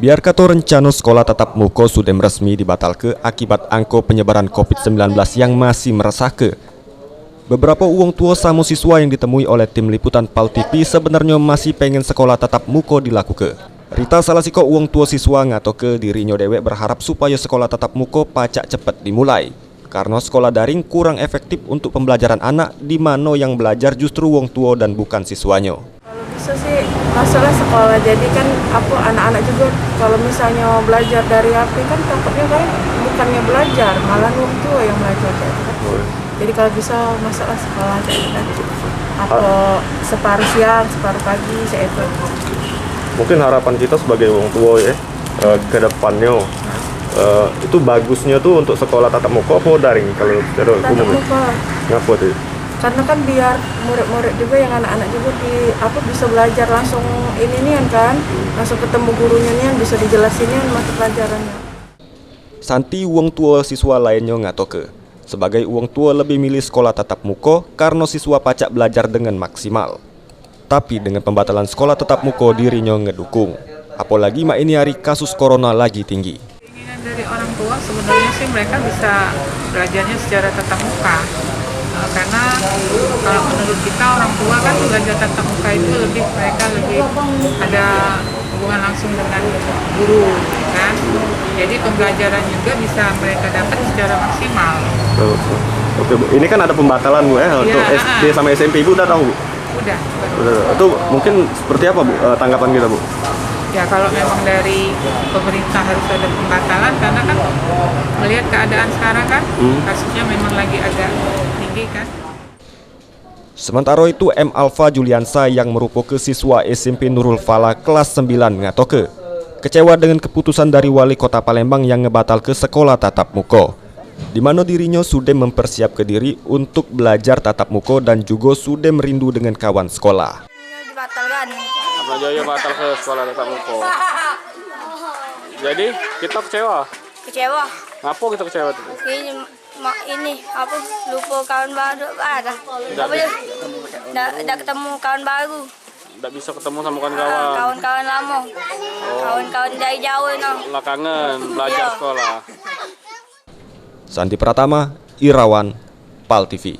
Biar kata rencana sekolah tatap muka sudah resmi dibatalkan akibat angka penyebaran COVID-19 yang masih meresahkan. Beberapa uang tua sama siswa yang ditemui oleh tim liputan PAL TV sebenarnya masih pengen sekolah tatap muka dilakukan. Rita salah siko uang tua siswa ngato ke dirinya dewek berharap supaya sekolah tatap muka pacak cepat dimulai. Karena sekolah daring kurang efektif untuk pembelajaran anak di mana yang belajar justru uang tua dan bukan siswanya. Kalau bisa sih masalah sekolah, jadi kan anak-anak juga kalau misalnya belajar dari HP kan takutnya kan bukannya belajar malah uang tua yang belajar kan. Jadi kalau bisa masalah sekolah kan atau separuh siang separuh pagi saya itu. Mungkin harapan kita sebagai orang tua ya ke depannya itu bagusnya tuh untuk sekolah tatap muka apa daring kalau secara Tatap umum? muka. Ngapa tuh? Karena kan biar murid-murid juga yang anak-anak juga bisa belajar langsung ini kan langsung ketemu gurunya nih bisa dijelasin mata pelajarannya. Santi uang tua siswa lainnya ngato ke sebagai uang tua lebih milih sekolah tatap muka karena siswa pacak belajar dengan maksimal. Tapi dengan pembatalan sekolah tatap muka dirinya ngedukung. Apalagi ini hari kasus corona lagi tinggi. Keinginan dari orang tua sebenarnya sih mereka bisa belajarnya secara tatap muka. Karena kalau menurut kita orang tua kan belajar tatap muka itu mereka lebih ada hubungan langsung dengan guru kan. Jadi pembelajaran juga bisa mereka dapat secara maksimal. Oke Bu, ini kan ada pembatalan Bu ya untuk SD sama SMP, Ibu udah tahu Bu? Udah. Itu mungkin seperti apa Bu tanggapan kita Bu? Ya kalau memang dari pemerintah harus ada pembatalan karena kan melihat keadaan sekarang kan kasusnya memang lagi agak tinggi kan. Sementara itu M. Alfa Juliansa yang merupakan siswa SMP Nurul Fala kelas 9 ngatoke kecewa dengan keputusan dari wali kota Palembang yang ngebatal ke sekolah tatap muka, di mana dirinya sudah mempersiapkan diri untuk belajar tatap muka dan juga sudah merindu dengan kawan sekolah. Dibatalkan. Abang Jaya batal ke sekolah tatap muka. Jadi kita kecewa. Kecewa. Ngapa kita kecewa tuh? Ini apa lupa kawan baru ada. Udah ketemu kawan baru. Nggak bisa ketemu sama kawan-kawan. Kawan-kawan lama. Kawan-kawan dari jauh Lah kangen belajar sekolah. Santi Pratama, Irawan, PAL TV.